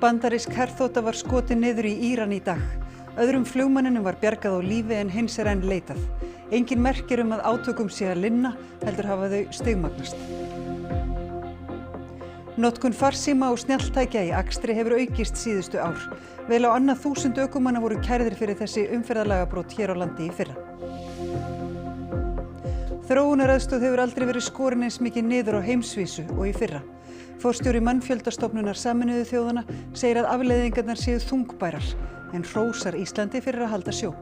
Bandarísk herþota var skotin niður í Íran í dag. Öðrum flugmanninum var bjargað á lífi en hins enn leitað. Engin merkir að átökum sé að linna, heldur hafa þau stigmagnast. Notkun farsíma og snjalltækja í akstri hefur aukist síðustu ár. Vel á annað 1000 ökumanna voru kærðir fyrir þessi umferðarlagabrot hér á landi í fyrra. Þróunaraðstoð hefur aldrei verið skorin eins mikið niður á heimsvísu og í fyrra. Forstjóri Mannfjöldastofnunar Sameinuðu þjóðanna segir að afleiðingarnar séu þungbærar en hrósar Íslandi fyrir að halda sjó.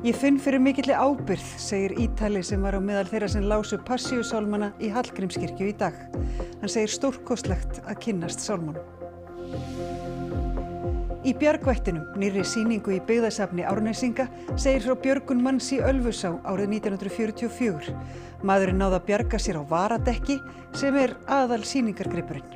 Ég finn fyrir mikilli ábyrgð, segir Ítali sem var á meðal þeirra sem lásu Passíusálmana í Hallgrímskirkju í dag. Hann segir stórkostlegt að kynnast sálmunum. Í Bjargvættinum, nýrri sýningu í byggðasafni Árnesinga, segir frá björgun manns í Ölfusá árið 1944. Maðurinn náði að bjarga sér á varadekki sem aðal sýningargripurinn.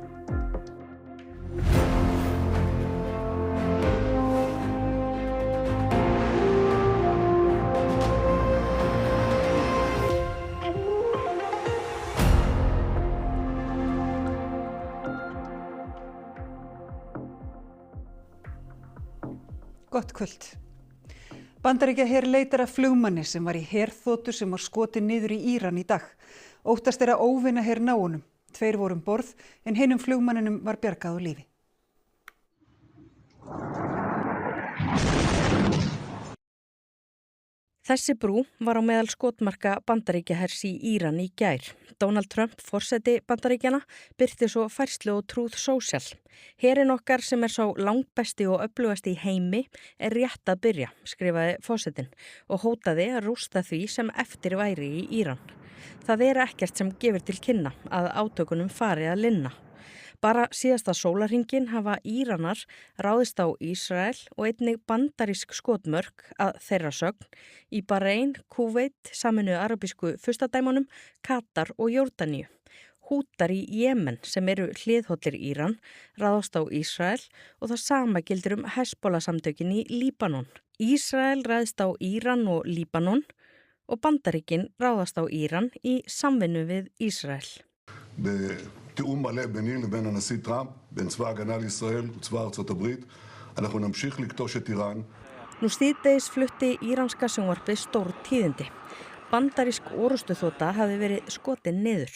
Gott kvöld. Bandaríkjaher leitar að flugmanni sem var í herþotu sem var skotin niður í Íran í dag. Óttast að óvinaher ná honum. 2 voru um borð en hinum flugmanninum var bjargað á lífi. Þessi brú var á meðal skotmarka Bandaríkjahers í Íran í gær. Donald Trump, forseti Bandaríkjanna, birti svo færslu og Truth Social. Herinn okkar sem sá langbesti og öflugasti í heimi rétt að byrja, skrifaði forsetinn og hótaði að rústa því sem eftir væri í Íran. Það ekkert sem gefur til kynna að átökunum fari að linna. Bara síðasta sólarhringinn hafa Íranar ráðist á Ísrael og einnig bandarísk skotmörk að þeirra sögn í Bahrein, Kúveit, Sameinuðu arabísku furstadæmunum, Katar og Jórdaníu. Hútar í Jemen sem hliðhollir Íran ráðast á Ísrael og það sama gildir Hezbollah samtökin í Líbanon. Ísrael ráðist á Íran og Líbanon og Bandaríkin ráðast á Íran í samvinnu við Ísrael. תיאום מלא ביני לבין הנשיא טראמפ, בין צבא ההגנה לישראל וצבא ארצות הברית. אנחנו נמשיך לכתוש את איראן. Nú síðdegis flutti íranska sjónvarpið stór tíðindi. Bandarísk orrustuþota hafi verið skotin niður.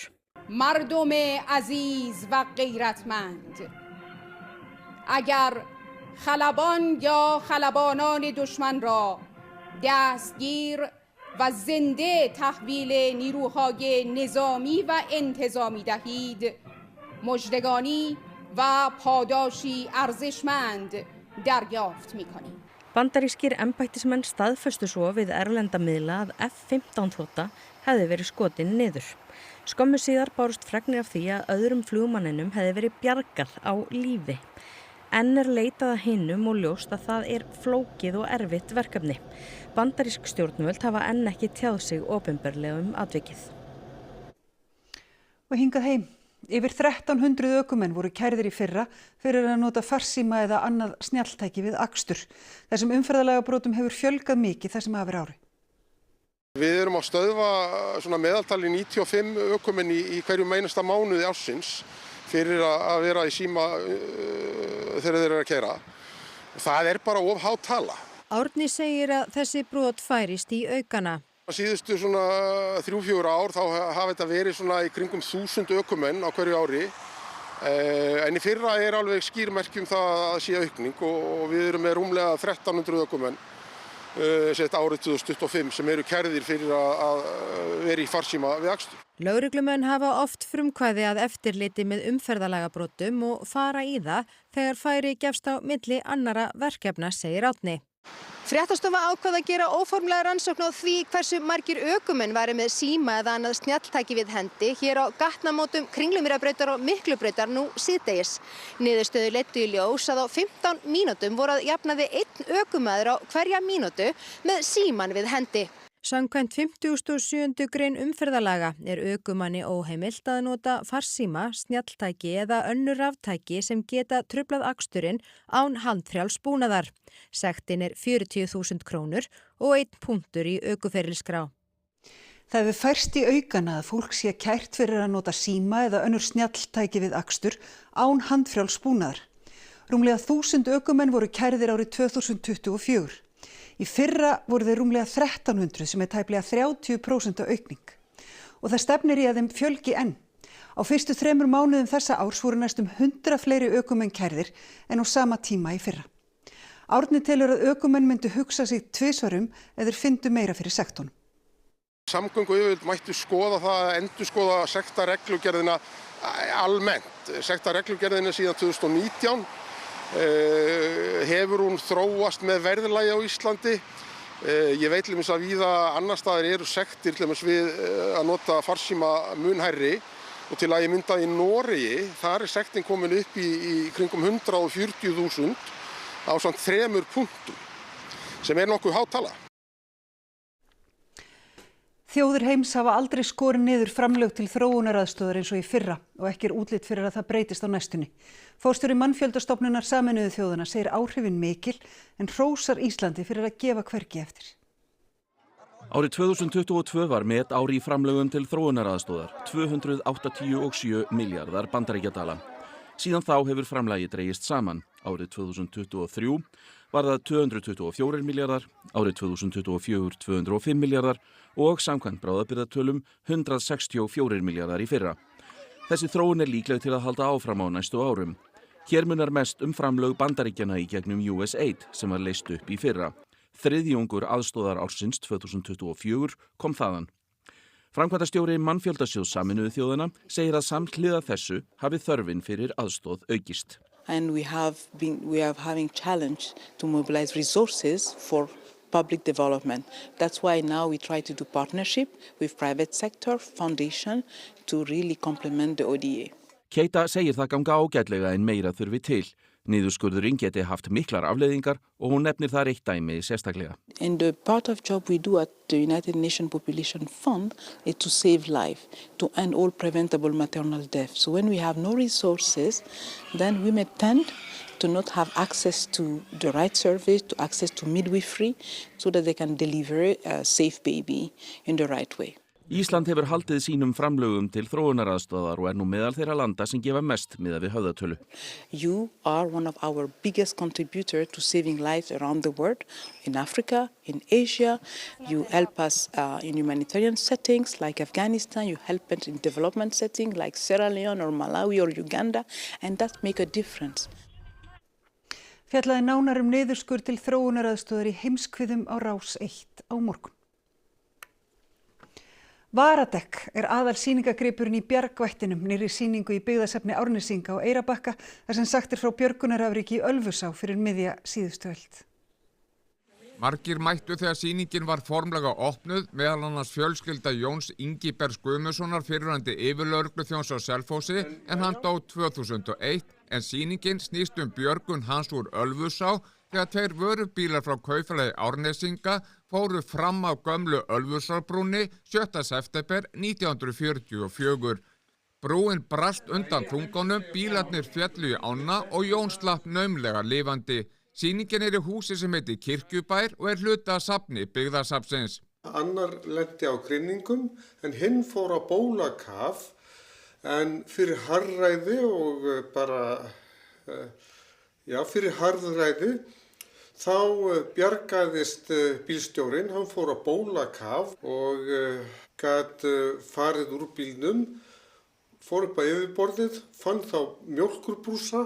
مردم عزیز و غیرتمند اگر خلبان یا خلبانان دشمن را دستگیر و زنده تحویل نیروهای نظامی و انتظامی دهید مژدگانی و پاداشی ارزشمند دریافت می‌کنید. Bandarískir embættismenn staðfestu svo við erlenda miðla að F-15 þota hefði verið skotin niður. Skömmu síðar bárust fregnir af því að öðrum flugmanninum hefði verið bjargað á lífi. Enn leitað að hinum og ljóst að það flókið og erfitt verkefni. Bandarísk stjórnvöld hafa enn ekki tjáð sig opinberlega atvikið. Og hingað heim. Yfir 1300 ökumenn voru kærðir í fyrra fyrir að nota farsíma eða annað snjalltæki við akstur. Þessum umferðarlagabrotum hefur fjölgað mikið þessum af ári. Við erum að stöðva svona meðaltali 95 ökumenn í hverjum einasta mánuði ársins fyrir að vera í síma þegar þeir að keyra. Það bara of há tala. Árni segir að þessi brot færist í aukana. Síðustu svona 3-4 ár þá hafa þetta verið svona í kringum 1000 ökumenn á hverju ári. En í fyrra alveg skýrmerki það að sé aukning og við erum með rúmlega 1300 ökumenn árið 2025 sem kærðir fyrir að vera í farsíma við akstur. Lögreglumenn hafa oft frumkvæði að eftirliti með umferðarlagabrotum og fara í það þegar færi gefst á milli annara verkefna, segir Árni. Fréttastofa ákvað að gera óformlega rannsókn á því hversu margir ökumenn væru með síma eða annað snjalltæki við hendi hér á gatnamótum Kringlumýrarbrautar og Miklubrautar nú síðdegis. Niðurstöður leiddu í ljós að á 15 mínútum voru að jafnaði 1 ökumaður á hverja mínútu með síman við hendi. Samkvæmt 57. grein umferðarlaga ökumanni óheimilt að nota farsíma, snjalltæki eða önnur raftæki sem geta truflað aksturinn án handfrjáls búnaðar. Sektin 40.000 krónur og 1 punktur í ökuferilskrá. Það hefur færst í aukana að fólk sé kært fyrir að nota síma eða önnur snjalltæki við akstur án handfrjáls búnaðar. Rúmlega 1000 ökumenn voru kærðir árið 2024. Í fyrra voru þeir rúmlega 1300 sem tæplega 30% aukning. Og það stefnir í að þeim fjölgi enn. Á fyrstu 3 mánuðum þessa árs voru næstum 100 fleiri ökumenn kærðir en á sama tíma í fyrra. Árni telur að ökumenn myndu hugsa sig 2 sinnum eða þeir fyndu meira fyrir sektunum. Samgönguyfirvöld mættu skoða það að endurskoða sektarreglugerðina almennt. Sektarreglugerðina síðan 2019 hefur hún þróast með verðlagi á Íslandi. Ég veit til dæmis að víða annar staðar eru sektir til dæmis við að nota farsíma mun hærri og til að ég mynda í Noregi, þar sektin komin upp í kringum 140.000 á samt 3 punktum sem nokkuð há tala. Þjóðir heims hafa aldrei skorið niður framlög til þróunaraðstoðar eins og í fyrra og ekki útlit fyrir að það breytist á næstunni. Forstjóri Mannfjöldastofnunar Sameinuðu þjóðanna segir áhrifin mikil en hrósar Íslandi fyrir að gefa hvergi eftir. Árið 2022 var met ári í framlögum til þróunaraðstoðar, 287 milljarðar bandaríkjadala. Síðan þá hefur framlagið dregist saman. Árið 2023 var það 224 milljarðar, árið 2024 205 milljarðar og samkvæmt bráðabirgðatölum 164 milljarðar í fyrra. Þessi þróun líkleg til að halda áfram á næstu árum. Hér munar mest framlög Bandaríkjanna í gegnum USAID sem var leyst upp í fyrra. Þriðjungur aðstoðar ársins 2024 kom þaðan. Framkvæmdastjóri Mannfjöldasjóðs Sameinuðu þjóðanna segir að samhliða þessu hafi þörfin fyrir aðstoð aukist. And we are having challenge to mobilize resources for public development. That's why now we try to do partnership with private sector foundation to really complement the ODA. Keita segir það ganga ágætlega en meira þurfi til. Niðurskurðurinn geti haft miklar afleiðingar og hún nefnir það eitt dæmi sérstaklega. And the part of job we do at the United Nations Population Fund is to save life, to end all preventable maternal death. So when we have no resources, then women tend to not have access to the right service, to access to midwifery, so that they can deliver a safe baby in the right way. Ísland hefur haldið sínum framlögum til þróunaraðstoðar og nú meðal þeirra landa sem gefa mest miðað við höfðatölu. You are one of our biggest contributors to saving lives around the world, in Africa, in Asia. You help us in humanitarian settings like Afghanistan, you help us in development settings like Sierra Leone or Malawi or Uganda, and that makes a difference. Fjallaði nánar niðurskurð til þróunaraðstoðar í heimskviðum á Rás 1 á morgun. Varadekk aðal sýningagripurinn í Bjargvættinum, nýrri sýningu í byggðasafni Árnesinga á Eyrarbakka, þar sem sagt frá björgunarafreki í Ölfusá fyrir miðja síðustu öld. Margir mættu þegar sýningin var formlega opnuð, meðal annars fjölskylda Jóns Ingibergs Guðmundssonar fyrrverandi yfirlögregluþjóns á Selfossi en hann dó 2001, en sýningin snýst björgun hans úr Ölfusá þegar 2 vörubílar frá kaupfélagi Árnesinga fóru fram á gömlu Ölfusárbrúnni 7. september 1944. Brúin brast undan þungunum, bílarnir féllu í ána og Jón slapp naumlega lifandi. Sýningin í húsi sem heitir Kirkjubær og hluta af safni byggðasafnsins. Annar lenti á Grynningum en hinn fór á Bólakaf en fyrir harðræði og fyrir harðræði þá bjargaðist bílstjórinn, hann fór á Bólakaf og gat farið úr bílnum, fór upp á yfirborðið, fann þá mjólkurbrúsa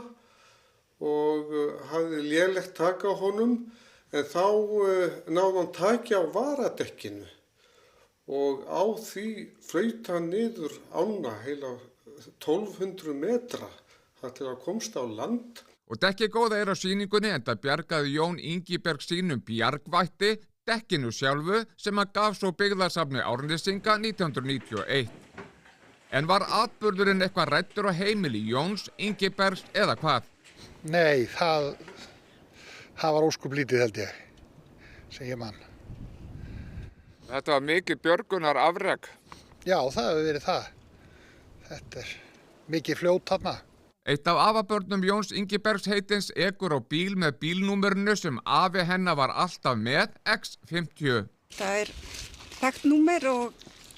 og hafði lélegt tak á honum, en þá náði hann taki á varadekkinu og á því flaut hann niður ána heila 1200 metra þar til að komst á land. Og dekkið góða á sýningunni enda bjargaði Jón Ingiberg sínum bjargvætti, dekkinu sjálfu sem hann gaf svo byggðasafni Árnesinga 1991. En var atburðurinn eitthvað ræddur á heimili Jóns Ingibergs eða hvað? Nei, það var óskup lítið held ég, segir mann. Þetta var mikið björgunar afrek. Já, það hefur verið það. Þetta mikið fljót þarna. Eitt af afabörnum Jóns Ingibergs heitins ekur á bíl með bílnúmerinu sem afi hennar var alltaf með, X50. Það þekkt númer og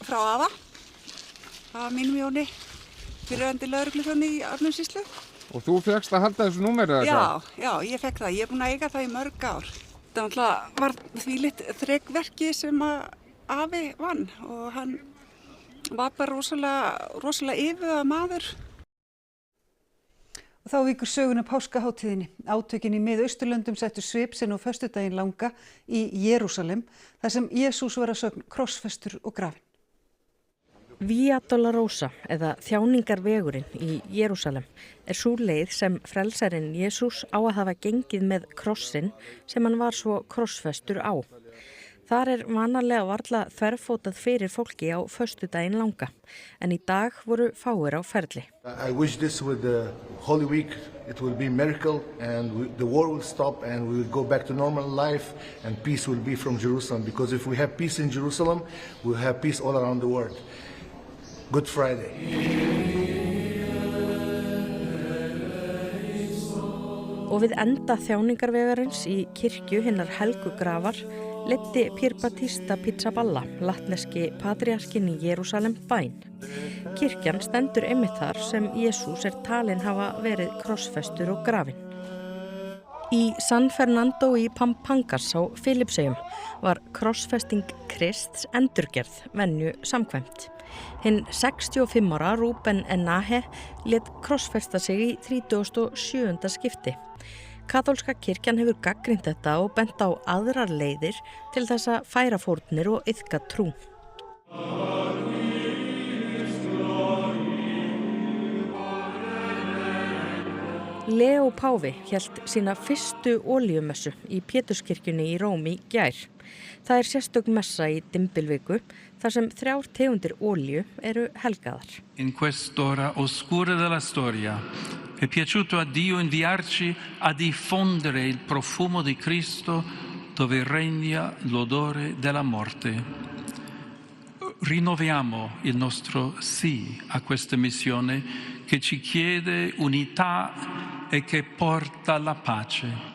frá afa, mínum Jóni, fyrrverandi lögregluþjóni í Árnessýslu. Og þú fékkst að halda þessu númeri eða hvað? Já, ég fekk það. Ég er búin að eiga það í mörg ár. Það var þvílíkt þrekverki sem að afi vann og hann var bara rosalega yfirvegaður maður. Og þá víkur söguna páskaháttíðinni. Átökin í Mið-Austurlöndum settu svip sinn á föstudaginn langa í Jerúsalem, þar sem Jesús var að sögn krossfestur og grafinn. Via Dolorosa eða þjáningarvegurinn í Jerúsalem er sú leið sem frelsarinn Jesús á að hafa gengið með krossinn sem hann var svo krossfestur á. Þar er vanalega varla þverfótað fyrir fólki á föstudaginn langa, en í dag voru fáir á ferli. I wish this with the Holy Week it will be a miracle and the war will stop and we will go back to normal life and peace will be from Jerusalem, because if we have peace in Jerusalem, we'll have peace all around the world. Good Friday. Og við enda þjáningarvegarins í kirkju hinnar helgu grafar leiddi Pier Battista Pizzaballa, latneski patriarkinn í Jerúsalem, bæn. Kirkjan stendur einmitt þar sem Jesús er talinn hafa verið krossfestur og grafinn. Í San Fernando í Pampangas á Filippseyjum var krossfesting Krists endurgerð venju samkvæmt. Hinn 65 ára Rúben Enahe lét krossfesta sig í 37. skipti. Katólska kirkjan hefur gagnrýnt þetta og bent á aðrar leiðir til þess að færa fórnir og iðka trú. Leo Páfi hélt sína fyrstu olíumessu í Péturskirkjunni í Róm í gær. Það er sérstök messa í Dymbilviku þar sem 3 tegundir olíu eru helgaðar. In quest'ora oscura della storia è piaciuto a Dio inviarci a diffondere il profumo di Cristo dove regna l'odore della morte. Rinnoviamo il nostro sì a questa missione che ci chiede unità e che porta la pace.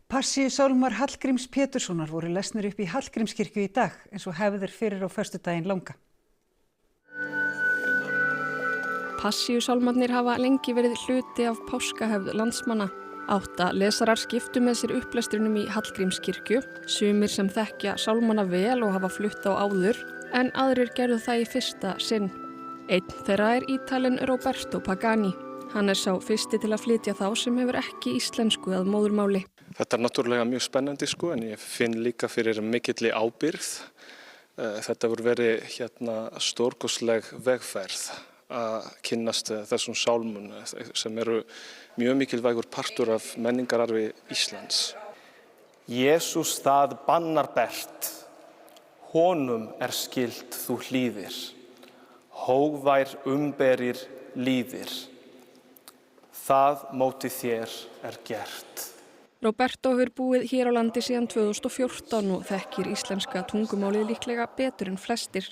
Passíusálmar Hallgríms Péturssonar voru lesnir upp í Hallgrímskirkju í dag eins og hefðir fyrir á föstudaginn langa. Passíusálmarnir hafa lengi verið hluti af páskahefð landsmanna. 8 lesarar skiptu með sér upplestrinum í Hallgrímskirkju, sumir sem þekkja sálmana vel og hafa flutt á áður, en aðrir gerðu það í fyrsta sinn. Einn þeirra er Ítalinn Roberto Pagani. Hann er sá fyrsti til að flytja þá sem hefur ekki íslensku að móðurmáli. Þetta er náttúrulega mjög spennandi en ég finn líka fyrir mikilli ábyrgð. Þetta hefur verið stórkostleg vegferð að kynnast þessum sálmum sem eru mjög mikilvægur partur af menningararfi Íslands. Jesús það bannar bert, honum er skylt þú hlýðir, hógvær umberir líðir, það móti þér er gert. Roberto hefur búið hér á landi síðan 2014 og þekkir íslenska tungumálið líklega betur en flestir.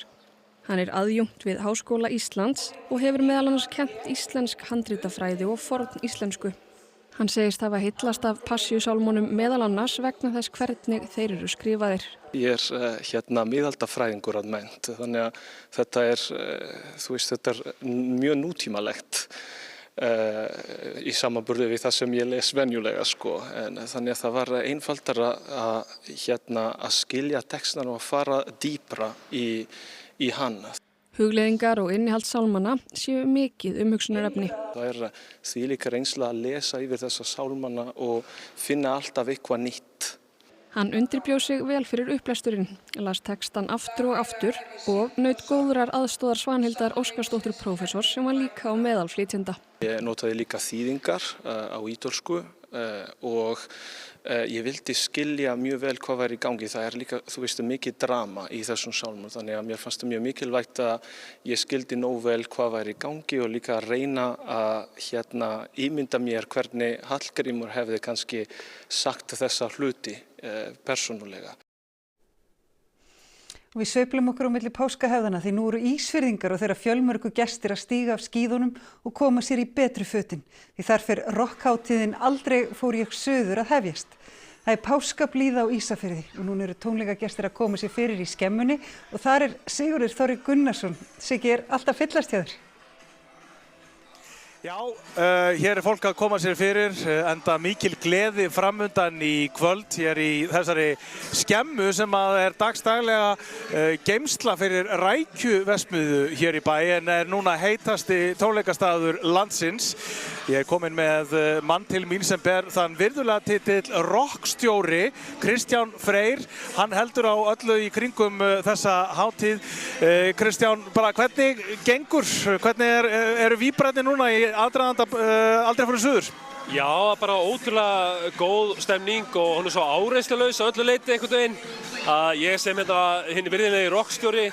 Hann er aðjunkt við Háskóla Íslands og hefur meðal annars kennt íslensk handritafræði og forn íslensku. Hann segist hafa heillast af passíusálmunum meðal annars vegna þess hvernig þeir eru skrifaðir. Ég er miðaldafræðingur að mennt, þannig að þetta er mjög nútímalegt í samanburði við það sem ég les venjulega en þannig að það var einfaldara að skilja textana og að fara dýpra í hann. Hugleiðingar og innihald sálmanna séu mikið umhugsunarefni. Það er þvílíka reynsla að lesa yfir þessa sálmanna og finna alltaf eitthvað nýtt. Hann undirbjó sig vel fyrir upplesturinn, las textan aftur og naut góðrar aðstóðar Svanhildar Óskarsdóttur prófessor sem var líka á meðal flytjenda. Ég notaði líka þýðingar á ítölsku og ég vildi skilja mjög vel hvað væri í gangi. Það er líka, mikið drama í þessum sálmum, þannig að mér fannst það mjög mikilvægt að ég skildi nóg vel hvað væri í gangi og líka að reyna að ímynda mér hvernig Hallgrímur hefði kannski sagt þessa hluti persónulega. Við sveiflum okkur á milli páskahefðana því nú eru Ísfirðingar og þeirra fjölmörgu gestir að stíga af skíðunum og koma sér í betri fötin. Því þar fer rokkhátíðin Aldrei fór ég suður að hefjast. Það páskablíða á Ísafirði og núna eru tónleikagestir að koma sér fyrir í skemmunni og þar Sigurður Þorri Gunnarsson. Siggi, alltaf fyllast hjá þér? Já, hér fólk að koma sér fyrir, enda mikil gleði framundan í kvöld hér í þessari skemmu sem dagstaglega geymsla fyrir rækjuverksmiðju hér í bæ en núna heitasti tónleikastaður landsins. Ég komin með mann til mín sem ber þann virðulega titill rockstjóri, Kristján Freyr. Hann heldur á öllu í kringum þessa hátíð. Kristján, bara hvernig gengur? Hvernig eru víbræðin núna í aðdraganda Aldrei fór suður? Já, bara ótrúlega góð stemning og hún svo áreynslulaus á öllu leyti einhvern veginn. Ég sem hinn virðinlegi rockstjóri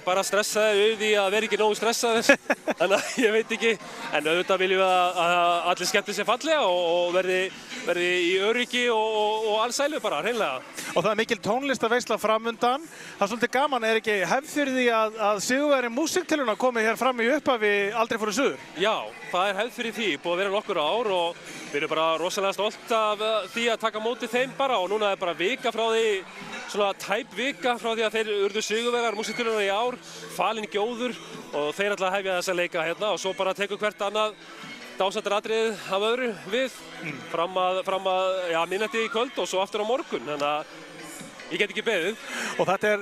bara stressaður yfir því að vera ekki nógu stressaður. Þannig að ég veit ekki. En auðvitað viljum við að allir skemmti sér fallega og verði í öryggi og allsælu bara, hreinlega. Og það mikil tónlistarveisla framundan. Það svolítið gaman, ekki hefð fyrir því að sigurvegari músíktilrauna komið hér fram í upphafi Aldrei fór suður? Já, það hefð fyrir því. Búið að vera nokkur ár og við erum bara rosalega stolt af því að taka móti þeim bara og núna bara vika frá því, svona tæp vika frá því að þeir urðu sigurvegarar músíktilrauna í ár, falin gjóður og þeir ætla að hefja þessa leika hérna og svo bara tekur hvert annað dásamdar atriðið af öðru við fram að miðnætti í kvöld og svo aftur á morgun. Þannig að ég get ekki beðið. Og þetta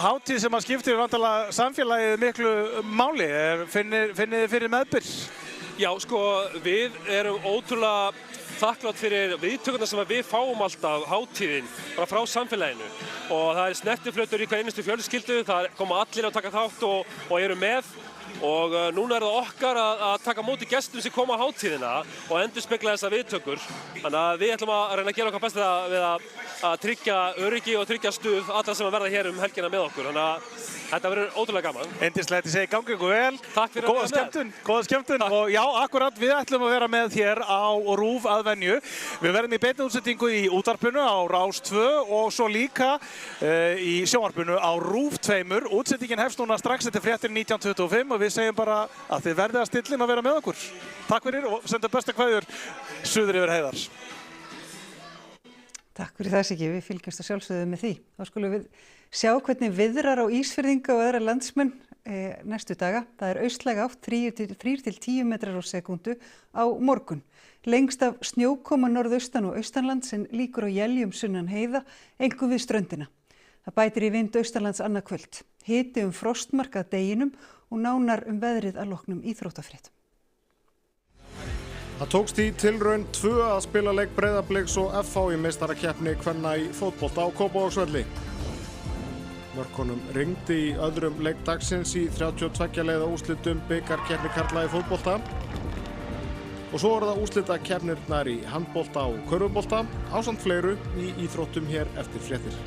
hátíð sem að skiptir vantarlega samfélagið miklu máli. Finnið þið fyrir meðbyr? Já, sko, við erum ótrúlega þakklátt fyrir viðtökurnar sem við fáum alltaf hátíðin bara frá samfélaginu og það snertiflötur í hver einustu fjölskyldu, það koma allir að taka þátt og eru með og núna það okkar að taka móti gestum sem koma á hátíðina og endurspegla þessa viðtökur. Þannig að við ætlum að reyna að gera okkar besta við að tryggja öryggi og tryggja stuð alla sem að verða hér helgina með okkur. Þannig að þetta verður ótrúlega gaman. Yndislegt, ég segi gangi ykkur vel. Takk fyrir að vera með. Góða skemmtun. Og já, akkurat, við ætlum að vera með hér á RÚV að venju. Við verðum í beinni útsendingu í útvarpinu á Rás 2 og svo líka í sjónvarpinu á RÚV 2. Útsendingin hefst núna strax eftir fréttir 19:25 og við segjum bara að þið verðið að stilla að vera með okkur. Takk fyrir og senda besta kveðjur suður yfir heiðar. Takk fyrir það, Siggi. Við fylgjumst að sjálfsögðu með því. Þá skulum við sjá hvernig viðrar á Ísfirðinga og aðra landsmenn næstu daga. Það austlæg átt 3–10 metrar á sekúndu á morgun. Lengst af snjókoma norðaustan og austanlands en líkur á éljum sunnan heiða, einkum við ströndina. Það bætir í vind austanlands annað kvöld. Hiti frostmark að deginum og nánar veðrið að loknum íþróttafréttum. Það tókst í tilraun 2 að spila leik Breiðabliks og FH í meistarakeppni kvenna í fótbolta á Kópavogsvelli. Mörkunum rigndi í öðrum leik dagsins í 32 leiða úrslitum bikarkeppni karla í fótbolta. Og svo það úrslitakeppnirnar í handbolta og körfubolta, ásamt fleiru í íþróttum hér eftir fréttir.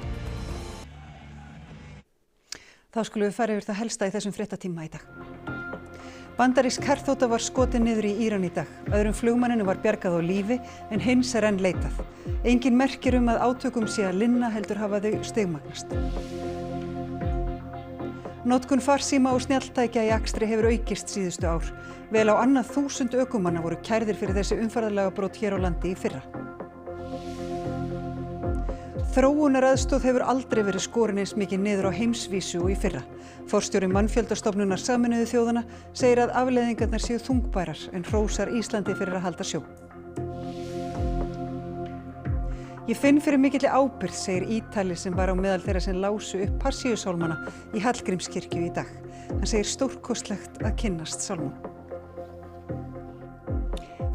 Þá skulum við fara yfir það helsta í þessum fréttatíma í dag. Bandarísk herþota var skotin niður í Íran í dag. Öðrum flugmanninu var bjargað á lífi en hins enn leitað. Engin merkir að átökum sé að linna heldur hafa þau stigmagnast. Notkun farsíma og snjalltækja í akstri hefur aukist síðustu ár. Vel á annað 1000 ökumanna voru kærðir fyrir þessi umferðarlagabrot hér á landi í fyrra. Þróunaraðstoð hefur aldrei verið skorin eins mikið niður á heimsvísu og í fyrra. Forstjóri Mannfjöldastofnunar Sameinuðu þjóðanna segir að afleiðingarnar séu þungbærar en hrósar Íslandi fyrir að halda sjó. Ég finn fyrir mikilli ábyrgð, segir Ítali sem var á meðal þeirra sem lásu upp Passíusálmana í Hallgrímskirkju í dag. Hann segir stórkostlegt að kynnast sálmunum.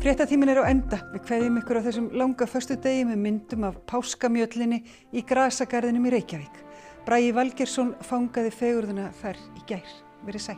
Fréttatíminn á enda. Við kveðjum ykkur á þessum langa föstudegi með myndum af páskamjöllinni í grasagarðinum í Reykjavík. Bragi Valgeirsson fangaði fegurðina þar í gær. Verið sæl.